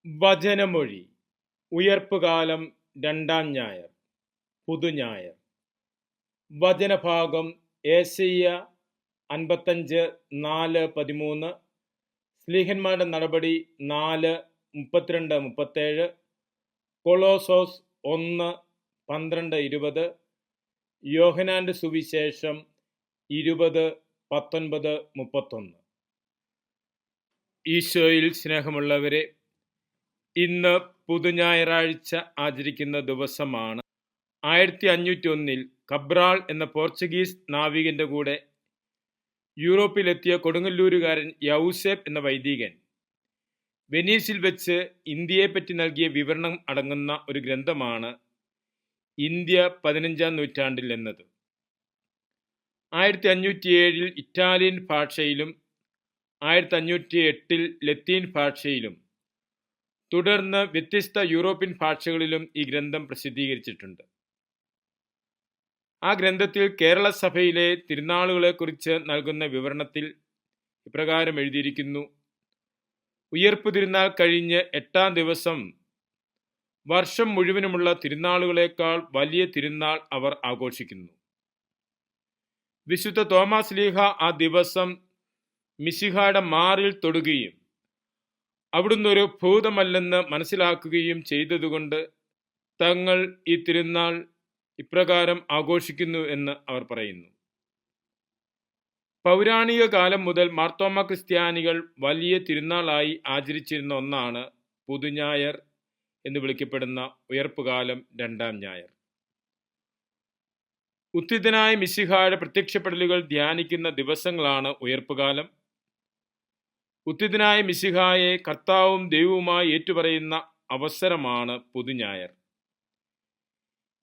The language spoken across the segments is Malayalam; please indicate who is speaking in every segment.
Speaker 1: വചനമൊഴി. ഉയിർപ്പുകാലം രണ്ടാം ഞായർ, പുതുഞായർ. വചനഭാഗം ഏശയ്യ 55:4-13, സ്ലീഹന്മാരുടെ നടപടി 4:32-37, കൊളോസോസ് 1:12-20, യോഹന്നാന്റെ സുവിശേഷം 20:19-31. ഈശോയിൽ സ്നേഹമുള്ളവരെ, ഇന്ന് പുതുഞായറാഴ്ച ആചരിക്കുന്ന ദിവസമാണ്. 1501 കബ്രാൾ എന്ന പോർച്ചുഗീസ് നാവികന്റെ കൂടെ യൂറോപ്പിലെത്തിയ കൊടുങ്ങല്ലൂരുകാരൻ യൗസേപ്പ് എന്ന വൈദികൻ വെനീസിൽ വെച്ച് ഇന്ത്യയെപ്പറ്റി നൽകിയ വിവരണം അടങ്ങുന്ന ഒരു ഗ്രന്ഥമാണ് ഇന്ത്യ 15-ാം നൂറ്റാണ്ടിൽ എന്നത്. 1507 ഇറ്റാലിയൻ ഭാഷയിലും 1508 ലത്തീൻ ഭാഷയിലും തുടർന്ന് വ്യത്യസ്ത യൂറോപ്യൻ ഭാഷകളിലും ഈ ഗ്രന്ഥം പ്രസിദ്ധീകരിച്ചിട്ടുണ്ട്. ആ ഗ്രന്ഥത്തിൽ കേരള സഭയിലെ തിരുനാളുകളെക്കുറിച്ച് നൽകുന്ന വിവരണത്തിൽ ഇപ്രകാരം എഴുതിയിരിക്കുന്നു: ഉയിർപ്പ് തിരുനാൾ കഴിഞ്ഞ് 8-ാം ദിവസം വർഷം മുഴുവനുമുള്ള തിരുനാളുകളേക്കാൾ വലിയ തിരുനാൾ അവർ ആഘോഷിക്കുന്നു. വിശുദ്ധ തോമാസ് ലീഹ ആ ദിവസം മിശിഹായുടെ മാറിൽ തൊടുകയും അവിടുന്ന് ഒരു ഭൂതമല്ലെന്ന് മനസ്സിലാക്കുകയും ചെയ്തതുകൊണ്ട് തങ്ങൾ ഈ തിരുനാൾ ഇപ്രകാരം ആഘോഷിക്കുന്നു എന്ന് അവർ പറയുന്നു. പൗരാണിക കാലം മുതൽ മാർത്തോമ ക്രിസ്ത്യാനികൾ വലിയ തിരുനാളായി ആചരിച്ചിരുന്ന ഒന്നാണ് പുതുഞായർ എന്ന് വിളിക്കപ്പെടുന്ന ഉയിർപ്പുകാലം രണ്ടാം ഞായർ. ഉത്ഥിതനായ മിശിഹായുടെ പ്രത്യക്ഷപ്പെടലുകൾ ധ്യാനിക്കുന്ന ദിവസങ്ങളാണ് ഉയിർപ്പുകാലം. ഉത്ഥിതനായ മിശിഹായെ കർത്താവും ദൈവവുമായി ഏറ്റുപറയുന്ന അവസരമാണ് പുതുഞായർ.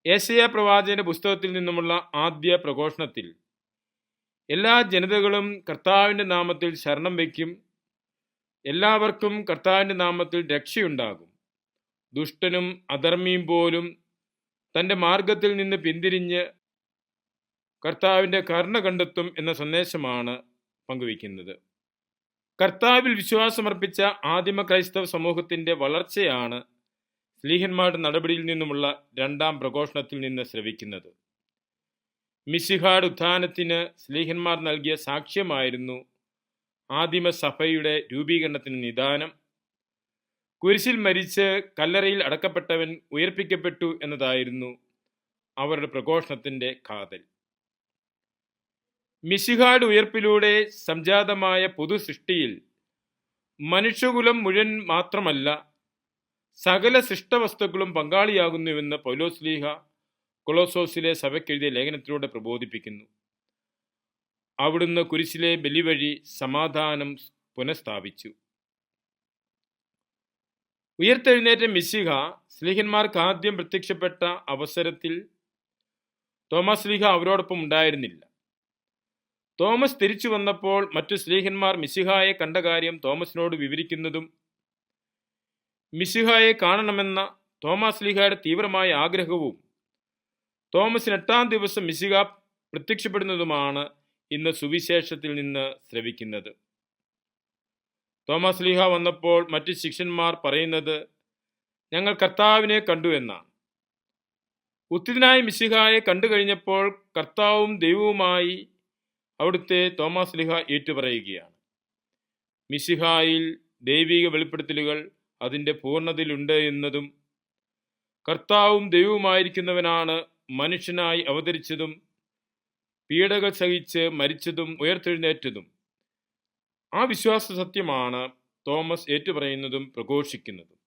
Speaker 1: യെശയ്യാ പ്രവാചകന്റെ പുസ്തകത്തിൽ നിന്നുമുള്ള ആദ്യ പ്രഘോഷണത്തിൽ എല്ലാ ജനതകളും കർത്താവിൻ്റെ നാമത്തിൽ ശരണം വയ്ക്കും, എല്ലാവർക്കും കർത്താവിൻ്റെ നാമത്തിൽ രക്ഷയുണ്ടാകും, ദുഷ്ടനും അധർമ്മിയും പോലും തൻ്റെ മാർഗത്തിൽ നിന്ന് പിന്തിരിഞ്ഞ് കർത്താവിൻ്റെ കരുണ കണ്ടെത്തും എന്ന സന്ദേശമാണ് പങ്കുവയ്ക്കുന്നത്. കർത്താവിൽ വിശ്വാസമർപ്പിച്ച ആദിമ ക്രൈസ്തവ സമൂഹത്തിൻ്റെ വളർച്ചയാണ് സ്ലീഹന്മാരുടെ നടപടിയിൽ നിന്നുമുള്ള രണ്ടാം പ്രഘോഷണത്തിൽ നിന്ന് ശ്രവിക്കുന്നത്. മിശിഹായുടെ ഉത്ഥാനത്തിന് സ്ലീഹന്മാർ നൽകിയ സാക്ഷ്യമായിരുന്നു ആദിമ സഭയുടെ രൂപീകരണത്തിന് നിദാനം. കുരിശിൽ മരിച്ച് കല്ലറയിൽ അടക്കപ്പെട്ടവൻ ഉയർപ്പിക്കപ്പെട്ടു എന്നതായിരുന്നു അവരുടെ പ്രഘോഷണത്തിൻ്റെ കാതൽ. മിശിഹായുടെ ഉയർപ്പിലൂടെ സംജാതമായ പൊതു സൃഷ്ടിയിൽ മനുഷ്യകുലം മുഴുവൻ മാത്രമല്ല, സകല സൃഷ്ടവസ്തുക്കളും പങ്കാളിയാകുന്നുവെന്ന് പൗലോസ് ലീഹ കൊളോസോസിലെ സഭയ്ക്കെഴുതിയ ലേഖനത്തിലൂടെ പ്രബോധിപ്പിക്കുന്നു. അവിടുന്ന് കുരിശിലെ ബലി വഴി സമാധാനം പുനഃസ്ഥാപിച്ചു. ഉയർത്തെഴുന്നേറ്റ മിശിഹ സ്ലീഹന്മാർക്ക് ആദ്യം പ്രത്യക്ഷപ്പെട്ട അവസരത്തിൽ തോമസ് ലീഹ അവരോടൊപ്പം ഉണ്ടായിരുന്നില്ല. തോമസ് തിരിച്ചു വന്നപ്പോൾ മറ്റു സ്ലീഹന്മാർ മിശിഹായെ കണ്ട കാര്യം തോമസിനോട് വിവരിക്കുന്നതും മിശിഹായെ കാണണമെന്ന തോമസ് ലീഹയുടെ തീവ്രമായ ആഗ്രഹവും തോമസിന് 8-ാം ദിവസം മിശിഹ പ്രത്യക്ഷപ്പെടുന്നതുമാണ് ഇന്ന് സുവിശേഷത്തിൽ നിന്ന് ശ്രവിക്കുന്നത്. തോമസ് ലീഹ വന്നപ്പോൾ മറ്റു ശിഷ്യന്മാർ പറയുന്നത് ഞങ്ങൾ കർത്താവിനെ കണ്ടു എന്നാണ്. ഉത്ഥിതനായ മിശിഹായെ കണ്ടു കഴിഞ്ഞപ്പോൾ കർത്താവും ദൈവവുമായി അവിടുത്തെ തോമസ് ലീഹ ഏറ്റുപറയുകയാണ്. മിശിഹായിൽ ദൈവിക വെളിപ്പെടുത്തലുകൾ അതിൻ്റെ പൂർണ്ണതയിലുണ്ട് എന്നതും കർത്താവും ദൈവവുമായിരിക്കുന്നവനാണ് മനുഷ്യനായി അവതരിച്ചതും പീഡകൾ സഹിച്ച് മരിച്ചതും ഉയർത്തെഴുന്നേറ്റതും ആ വിശ്വാസ സത്യമാണ് തോമസ് ഏറ്റുപറയുന്നതും പ്രഘോഷിക്കുന്നതും.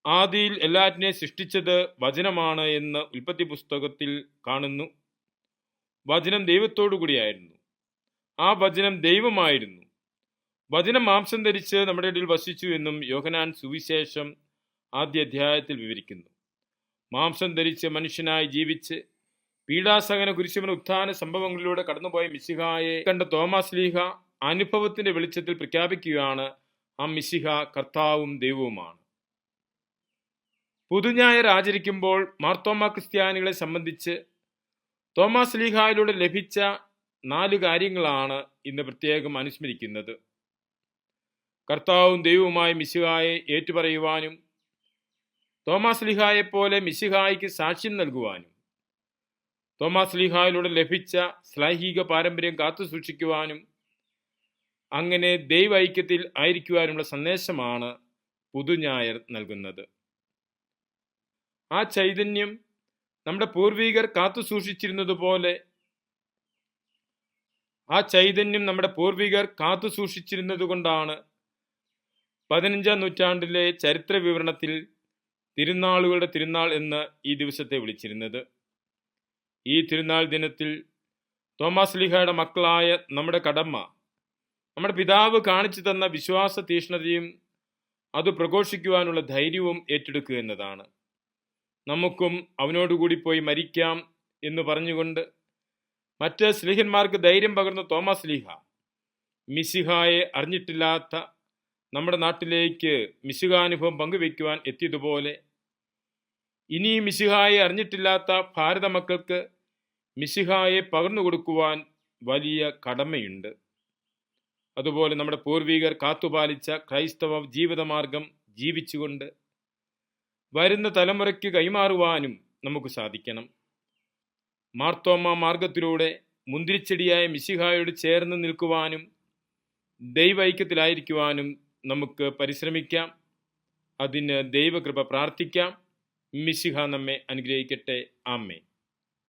Speaker 1: ആദിയിൽ എല്ലാറ്റിനെയും സൃഷ്ടിച്ചത് വചനമാണ് എന്ന് ഉൽപ്പത്തി പുസ്തകത്തിൽ കാണുന്നു. വചനം ദൈവത്തോടു കൂടിയായിരുന്നു, ആ വചനം ദൈവമായിരുന്നു, വചനം മാംസം ധരിച്ച് നമ്മുടെ ഇടയിൽ വസിച്ചു എന്നും യോഹന്നാൻ സുവിശേഷം 1-ാം അധ്യായത്തിൽ വിവരിക്കുന്നു. മാംസം ധരിച്ച് മനുഷ്യനായി ജീവിച്ച് പീഡാസഹന കുരിശുമരണ ഉത്ഥാന സംഭവങ്ങളിലൂടെ കടന്നുപോയ മിശിഹായെ കണ്ട തോമസ് ലീഹ അനുഭവത്തിന്റെ വെളിച്ചത്തിൽ പ്രഖ്യാപിക്കുകയാണ് ആ മിശിഹ കർത്താവും ദൈവവുമാണ്. പുതുഞായർ ആചരിക്കുമ്പോൾ മാർത്തോമ ക്രിസ്ത്യാനികളെ സംബന്ധിച്ച് തോമസ് ലീഹായിലൂടെ ലഭിച്ച 4 കാര്യങ്ങളാണ് ഇന്ന് പ്രത്യേകം അനുസ്മരിക്കുന്നത്. കർത്താവും ദൈവവുമായ മിശിഹായെ ഏറ്റുപറയുവാനും തോമാസ് ലീഹായെപ്പോലെ മിശിഹായ്ക്ക് സാക്ഷ്യം നൽകുവാനും തോമാസ് ലീഹായിലൂടെ ലഭിച്ച ശ്ലൈഹിക പാരമ്പര്യം കാത്തുസൂക്ഷിക്കുവാനും അങ്ങനെ ദൈവ ഐക്യത്തിൽ ആയിരിക്കുവാനുള്ള സന്ദേശമാണ് പുതുഞായർ നൽകുന്നത്. ആ ചൈതന്യം നമ്മുടെ പൂർവികർ കാത്തുസൂക്ഷിച്ചിരുന്നത് കൊണ്ടാണ് 15-ാം നൂറ്റാണ്ടിലെ ചരിത്ര വിവരണത്തിൽ തിരുനാളുകളുടെ തിരുനാൾ എന്ന് ഈ ദിവസത്തെ വിളിച്ചിരുന്നത്. ഈ തിരുനാൾ ദിനത്തിൽ തോമാസ് ലീഹായുടെ മക്കളായ നമ്മുടെ കടമ നമ്മുടെ പിതാവ് കാണിച്ചു തന്ന വിശ്വാസ തീഷ്ണതയും അത് പ്രഘോഷിക്കുവാനുള്ള ധൈര്യവും ഏറ്റെടുക്കുക എന്നതാണ്. നമുക്കും അവനോടുകൂടി പോയി മരിക്കാം എന്ന് പറഞ്ഞുകൊണ്ട് മറ്റ് സ്ലീഹന്മാർക്ക് ധൈര്യം പകർന്ന തോമാസ് ലീഹ മിശിഹായെ അറിഞ്ഞിട്ടില്ലാത്ത നമ്മുടെ നാട്ടിലേക്ക് മിശിഹാനുഭവം പങ്കുവെക്കുവാൻ എത്തിയതുപോലെ ഇനി മിശിഹായെ അറിഞ്ഞിട്ടില്ലാത്ത ഭാരത മക്കൾക്ക് മിശിഹായെ പകർന്നു കൊടുക്കുവാൻ വലിയ കടമയുണ്ട്. അതുപോലെ നമ്മുടെ പൂർവികർ കാത്തുപാലിച്ച ക്രൈസ്തവ ജീവിതമാർഗം ജീവിച്ചുകൊണ്ട് വരുന്ന തലമുറയ്ക്ക് കൈമാറുവാനും നമുക്ക് സാധിക്കണം. മാർത്തോമ മാർഗത്തിലൂടെ മുന്തിരിച്ചെടിയായ മിശിഹായോട് ചേർന്ന് നിൽക്കുവാനും ദൈവൈക്യത്തിലായിരിക്കുവാനും നമുക്ക് പരിശ്രമിക്കാം. അതിന് ദൈവകൃപ പ്രാർത്ഥിക്കാം. മിശിഹ നമ്മെ അനുഗ്രഹിക്കട്ടെ. ആമേൻ.